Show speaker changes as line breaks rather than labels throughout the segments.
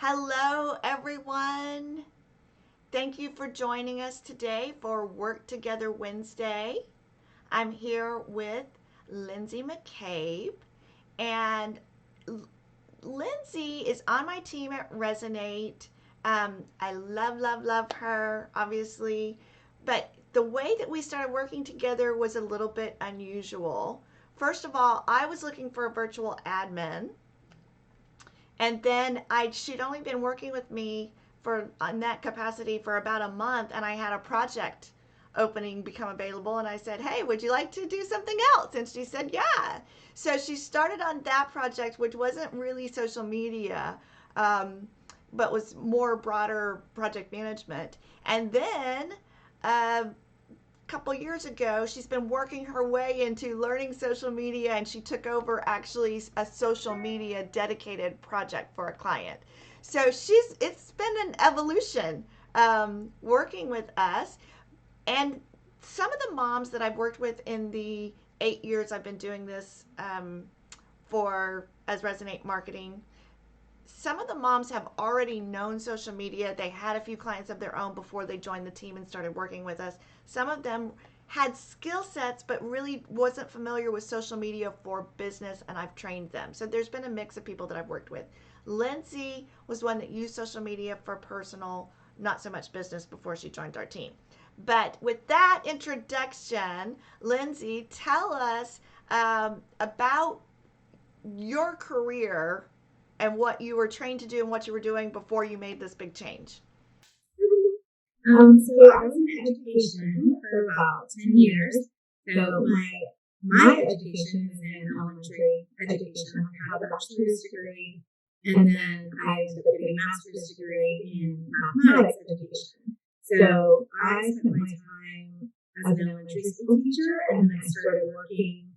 Hello, everyone. Thank you for joining us today for Work Together Wednesday. I'm here with Lindsay McCabe, and Lindsay is on my team at Resonate. I love her, obviously, but the way that we started working together was a little bit unusual. First of all, I was looking for a virtual admin, and then she'd only been working with me for in that capacity for about a month, and I had a project opening become available, and I said, "Hey, would you like to do something else?" And she said, "Yeah." So she started on that project, which wasn't really social media, um, but was more broader project management. And then uh, couple years ago, she's been working her way into learning social media, and she took over actually a social media dedicated project for a client. So it's been an evolution working with us. And some of the moms that I've worked with in the 8 years I've been doing this for as Resonate Marketing, some of the moms have already known social media. They had a few clients of their own before they joined the team and started working with us. Some of them had skill sets but really wasn't familiar with social media for business, and I've trained them. So there's been a mix of people that I've worked with. Lindsay was one that used social media for personal, not so much business, before she joined our team. But with that introduction, Lindsay, tell us about your career and what you were trained to do and what you were doing before you made this big change.
So I was in education for about 10 years. So my education is in elementary education. I have a bachelor's degree, and then I ended up getting a master's degree in mathematics education. So I spent my time as an elementary school teacher, and then I started working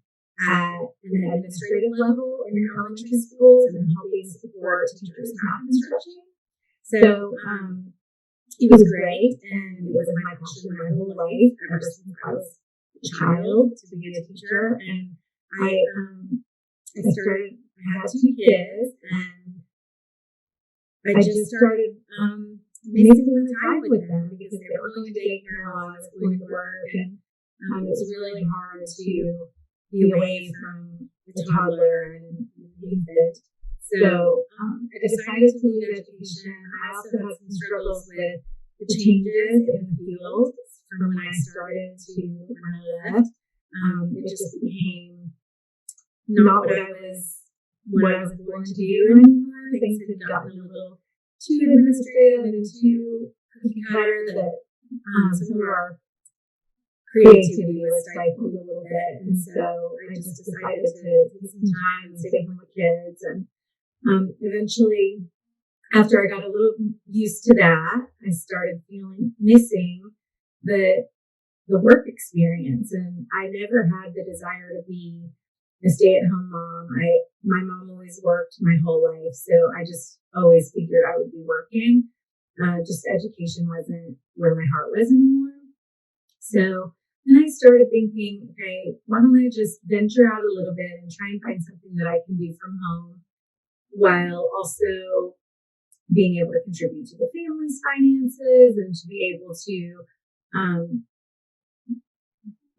at an administrative level in elementary schools and helping support teachers in math instruction. So it was great, and it was my passion my whole life ever since I was a child to be a teacher. And I started. I had two kids, and I just started missing the time with them because they were going to daycare while I was going to work, and it was really hard to be away from the toddler and the infant. So I decided to leave education. I also had some struggles with the changes in the field from when I started to when I left. It just became not what I was going to do anymore. Things had gotten a little too administrative and too cookie cutter that some of our creativity was stifled a little bit. And so I just decided to take some time and stay home with kids. And eventually, after I got a little used to that, I started missing the work experience. And I never had the desire to be a stay-at-home mom. My mom always worked my whole life, so I just always figured I would be working. Just education wasn't where my heart was anymore. So then I started thinking, okay, why don't I just venture out a little bit and try and find something that I can do from home while also being able to contribute to the family's finances and to be able to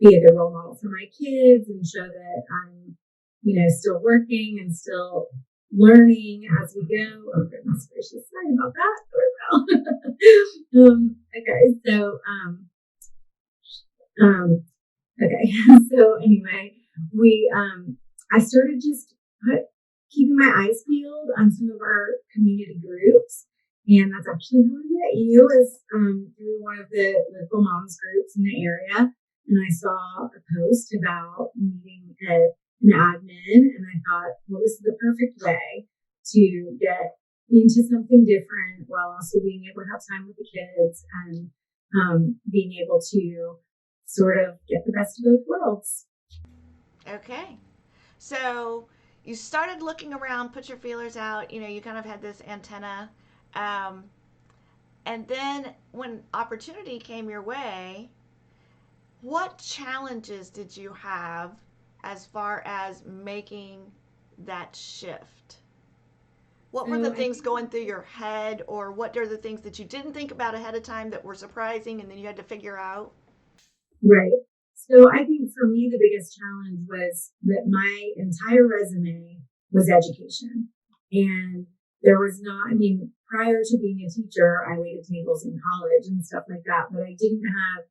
be a good role model for my kids and show that I'm, still working and still learning as we go. Oh goodness gracious, sorry about that. Okay, so okay, so anyway, I started just keeping my eyes peeled on some of our community groups. And that's actually how I met you, is through one of the local moms groups in the area. And I saw a post about needing an admin. And I thought, well, this is the perfect way to get into something different while also being able to have time with the kids and being able to sort of get the best of both worlds.
Okay. So you started looking around, put your feelers out, you kind of had this antenna. Um, and then when opportunity came your way, what challenges did you have as far as making that shift? What were
So
the
I
things
think,
going through your head, or what are the things that you didn't think about ahead of time that were surprising and then you had to figure out?
right. So I think for me, the biggest challenge was that my entire resume was education. And there was not, I mean, prior to being a teacher, I waited tables in college and stuff like that, but I didn't have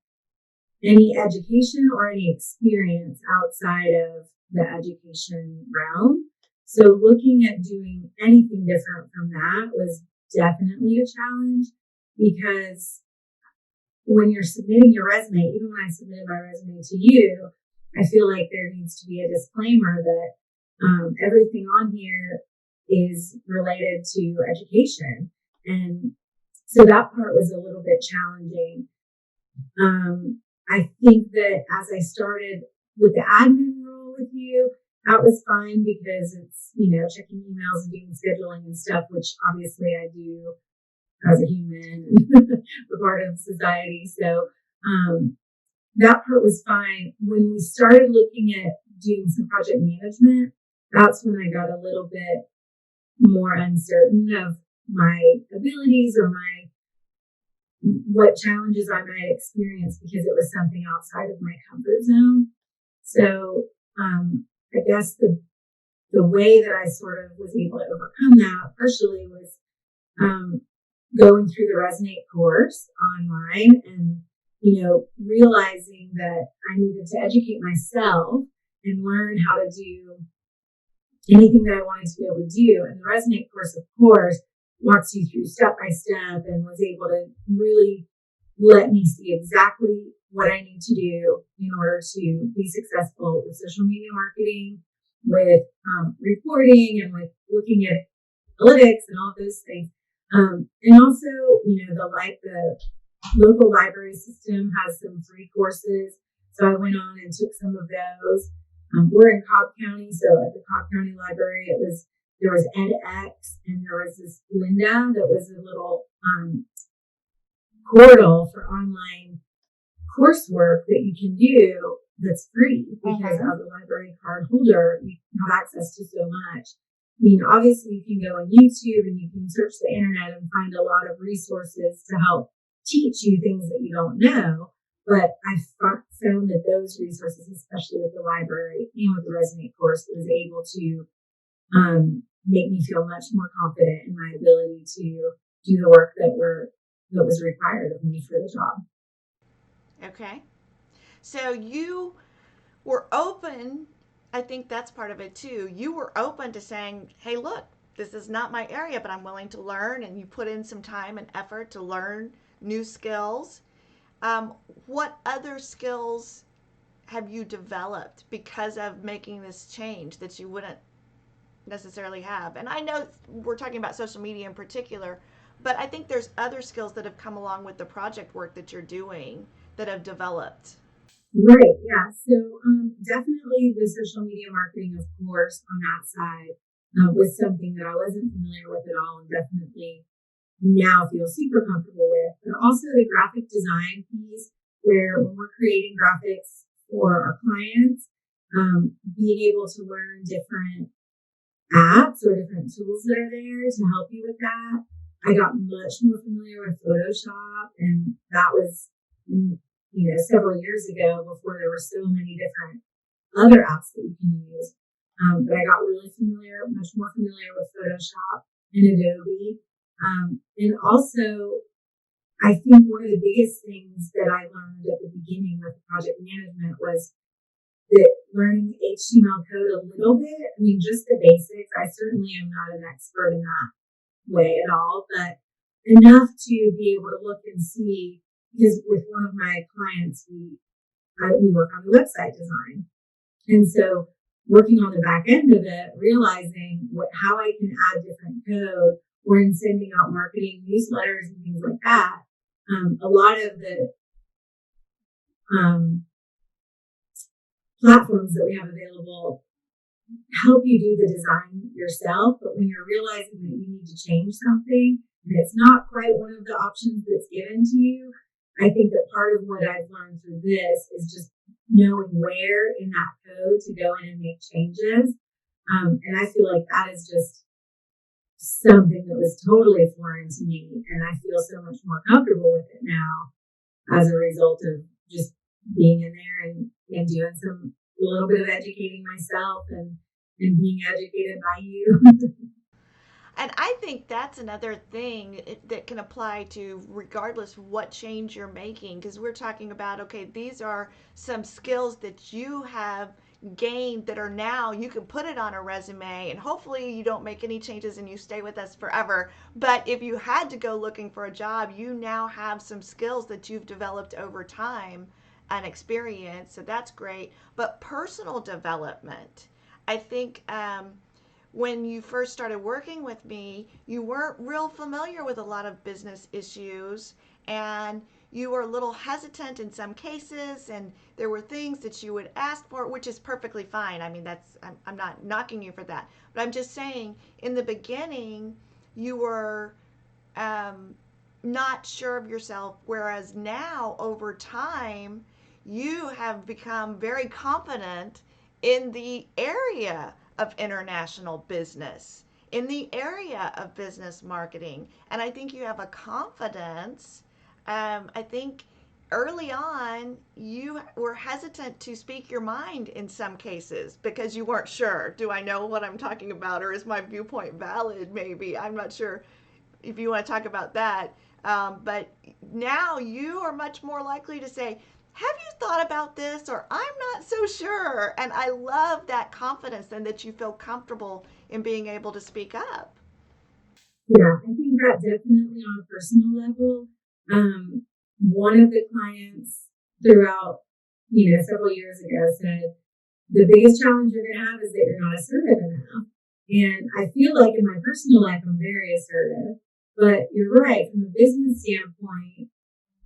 any education or any experience outside of the education realm. So looking at doing anything different from that was definitely a challenge because when you're submitting your resume, even when I submitted my resume to you, I feel like there needs to be a disclaimer that everything on here is related to education. And so that part was a little bit challenging. I think that as I started with the admin role with you, that was fine because it's, checking emails and doing scheduling and stuff, which obviously I do as a human, a part of society. So that part was fine. When we started looking at doing some project management, that's when I got a little bit more uncertain of my abilities or what challenges I might experience because it was something outside of my comfort zone. So I guess the way that I sort of was able to overcome that partially was going through the Resonate course online and, realizing that I needed to educate myself and learn how to do anything that I wanted to be able to do. And the Resonate course, of course, walks you through step by step and was able to really let me see exactly what I need to do in order to be successful with social media marketing, with reporting, and with looking at analytics and all of those things. And also, the local library system has some free courses. So I went on and took some of those. We're in Cobb County, so at the Cobb County Library, there was edX and there was this Linda that was a little portal for online coursework that you can do that's free because as a library card holder, you have access to so much. I mean, obviously you can go on YouTube and you can search the internet and find a lot of resources to help teach you things that you don't know. But I found that those resources, especially with the library and with the Resonate course, was able to make me feel much more confident in my ability to do the work that was required of me for the job.
Okay. So you were open. I think that's part of it too. You were open to saying, hey, look, this is not my area, but I'm willing to learn. And you put in some time and effort to learn new skills. What other skills have you developed because of making this change that you wouldn't necessarily have? And I know we're talking about social media in particular, but I think there's other skills that have come along with the project work that you're doing that have developed.
Right. Yeah. So definitely the social media marketing, of course, on that side was something that I wasn't familiar with at all and definitely now feel super comfortable with. But also the graphic design piece where when we're creating graphics for our clients, being able to learn different apps or different tools that are there to help you with that. I got much more familiar with Photoshop, and that was, several years ago before there were so many different other apps that you can use. But I got really much more familiar with Photoshop and Adobe. And also, I think one of the biggest things that I learned at the beginning with project management was that learning HTML code a little bit. I mean, just the basics. I certainly am not an expert in that way at all, but enough to be able to look and see, because with one of my clients, we work on the website design. And so working on the back end of it, realizing how I can add different code or in sending out marketing newsletters and things like that. A lot of the platforms that we have available help you do the design yourself, but when you're realizing that you need to change something and it's not quite one of the options that's given to you, I think that part of what I've learned through this is just knowing where in that code to go in and make changes. And I feel like that is just something that was totally foreign to me. And I feel so much more comfortable with it now as a result of just being in there and doing a little bit of educating myself and being educated by you.
And I think that's another thing that can apply to regardless what change you're making, because we're talking about, okay, these are some skills that you have gained that are now you can put it on a resume, and hopefully you don't make any changes and you stay with us forever. But if you had to go looking for a job, you now have some skills that you've developed over time and experience. So that's great. But personal development, I think, when you first started working with me, you weren't real familiar with a lot of business issues, and you were a little hesitant in some cases, and there were things that you would ask for, which is perfectly fine. I mean, I'm not knocking you for that, but I'm just saying in the beginning you were not sure of yourself, whereas now over time you have become very confident in the area of international business, in the area of business marketing. And I think you have a confidence. I think early on you were hesitant to speak your mind in some cases because you weren't sure. Do I know what I'm talking about, or is my viewpoint valid? Maybe. I'm not sure if you want to talk about that. But now you are much more likely to say, have you thought about this? Or I'm not so sure. And I love that confidence and that you feel comfortable in being able to speak up.
Yeah, I think that definitely on a personal level. One of the clients throughout, several years ago said, the biggest challenge you're going to have is that you're not assertive enough. And I feel like in my personal life, I'm very assertive. But you're right, from a business standpoint,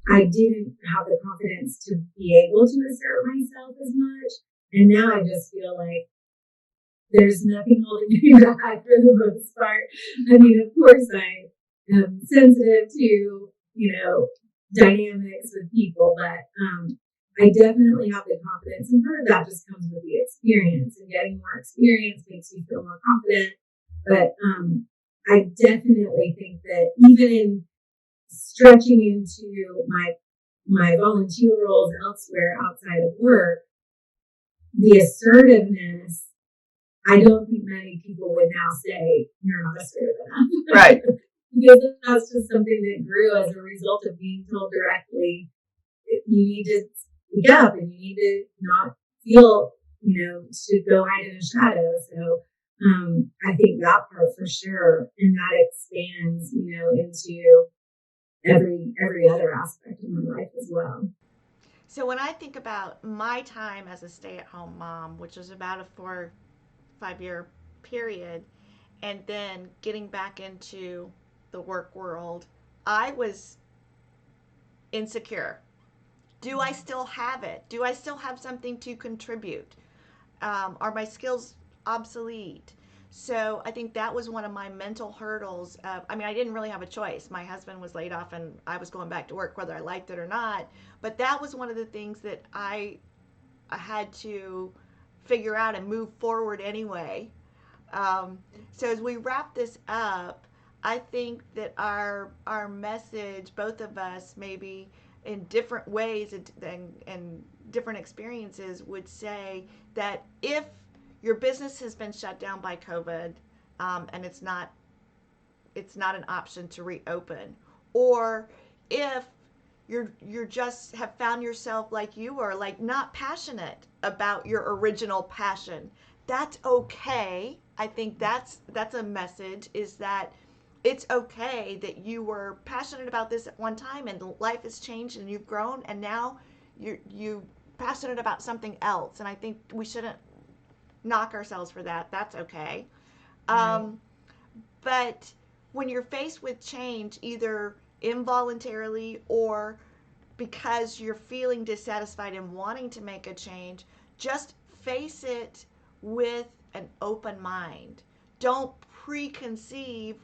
I didn't have the confidence to be able to assert myself as much. And now I just feel like there's nothing holding me back for the most part. I mean, of course, I am sensitive to, dynamics with people, but I definitely have the confidence. And part of that just comes with the experience, and getting more experience makes me feel more confident. But I definitely think that even in stretching into my volunteer roles elsewhere outside of work, the assertiveness, I don't think many people would now say you're not assertive enough.
Right.
Because that's just something that grew as a result of being told directly, you need to speak up and you need to not feel, to go hide in a shadow. So I think that part for sure, and that expands, into every other aspect of my life as well.
So when I think about my time as a stay-at-home mom, which was about a 4 5 year period, and then getting back into the work world, I was insecure. Do I still have it? Do I still have something to contribute? Are my skills obsolete? So I think that was one of my mental hurdles. I mean, I didn't really have a choice. My husband was laid off and I was going back to work whether I liked it or not. But that was one of the things that I had to figure out and move forward anyway. So as we wrap this up, I think that our message, both of us, maybe in different ways and different experiences, would say that if your business has been shut down by COVID, and it's not an option to reopen, or if you're just have found yourself like you were, like not passionate about your original passion, that's okay. I think that's a message, is that it's okay that you were passionate about this at one time and life has changed and you've grown and now you passionate about something else. And I think we shouldn't knock ourselves for that. That's okay.
Right.
um, but when you're faced with change, either involuntarily or because you're feeling dissatisfied and wanting to make a change, just face it with an open mind. Don't preconceive,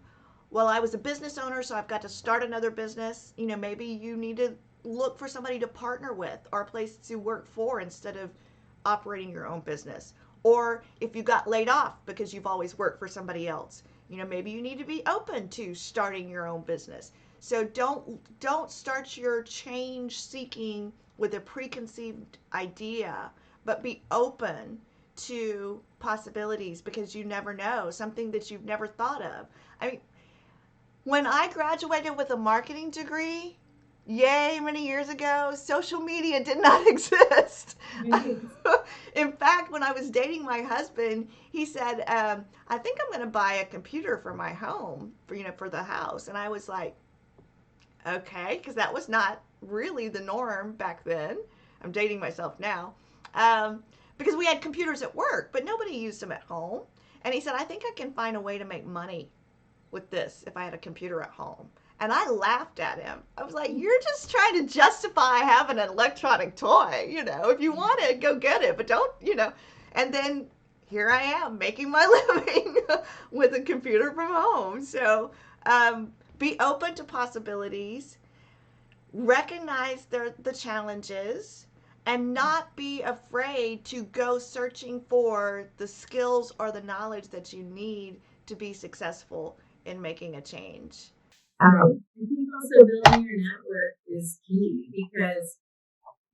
well, I was a business owner, so I've got to start another business. Maybe you need to look for somebody to partner with or a place to work for instead of operating your own business. Or if you got laid off because you've always worked for somebody else, Maybe you need to be open to starting your own business. So don't start your change seeking with a preconceived idea, but be open to possibilities, because you never know, something that you've never thought of. I mean, when I graduated with a marketing degree, yay, many years ago, social media did not exist.
Right.
In fact, when I was dating my husband, he said, "I think I'm going to buy a computer for my home, for the house." And I was like, "Okay," because that was not really the norm back then. I'm dating myself now, because we had computers at work, but nobody used them at home. And he said, "I think I can find a way to make money with this if I had a computer at home." And I laughed at him. I was like, "You're just trying to justify having an electronic toy. If you want it, go get it, but don't. And then here I am making my living with a computer from home. So be open to possibilities, recognize the challenges, and not be afraid to go searching for the skills or the knowledge that you need to be successful in making a change.
I think also building your network is key, because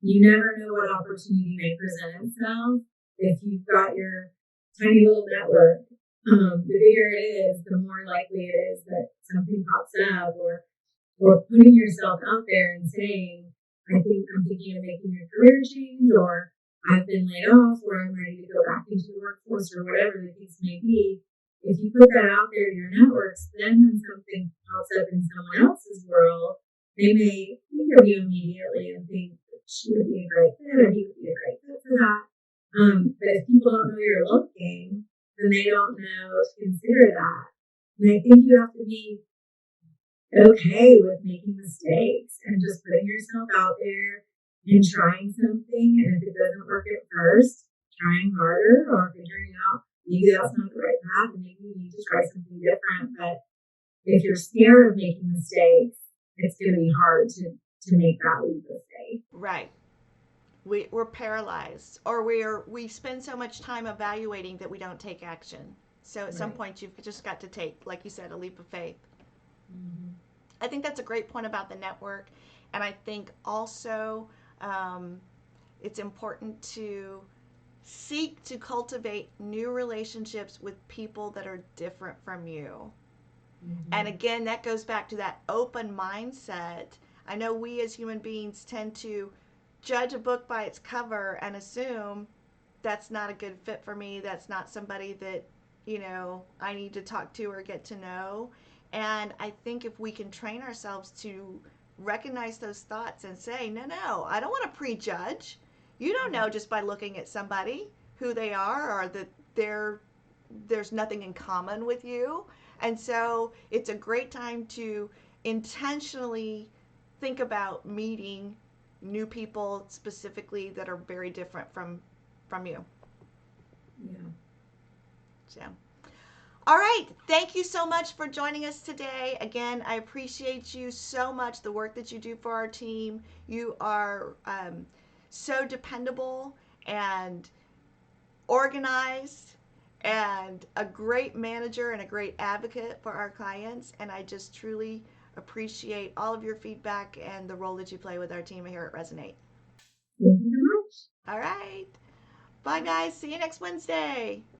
you never know what opportunity may present itself. If you've got your tiny little network, the bigger it is, the more likely it is that something pops up, or putting yourself out there and saying, I think I'm thinking of making a career change, or I've been laid off, or I'm ready to go back into the workforce, or whatever the case may be. If you put that out there to your networks, then when something pops up in someone else's world, they may think of you immediately and think that she would be a great fit, or he would be a great fit for that. But if people don't know you're looking, then they don't know to consider that. And I think you have to be okay with making mistakes and just putting yourself out there and trying something. And if it doesn't work at first, trying harder, or figuring out maybe that's not the right path and maybe you need to try something different. But if you're scared of making mistakes, it's going to be hard to make that leap of faith.
Right. We're paralyzed, or we spend so much time evaluating that we don't take action. So at some
Right.
point, you've just got to take, like you said, a leap of faith.
Mm-hmm.
I think that's a great point about the network. And I think also um, it's important to seek to cultivate new relationships with people that are different from you. And
Mm-hmm.
again, that goes back to that open mindset. I know we as human beings tend to judge a book by its cover and assume that's not a good fit for me. That's not somebody that, I need to talk to or get to know. And I think if we can train ourselves to recognize those thoughts and say, no, no, I don't want to prejudge. You don't know just by looking at somebody who they are, or that there's nothing in common with you. And so it's a great time to intentionally think about meeting new people specifically that are very different from you.
Yeah.
So, all right. Thank you so much for joining us today. Again, I appreciate you so much, the work that you do for our team. You are so dependable and organized and a great manager and a great advocate for our clients. And I just truly appreciate all of your feedback and the role that you play with our team here at Resonate.
Thank you so much.
All right. Bye, guys. See you next Wednesday.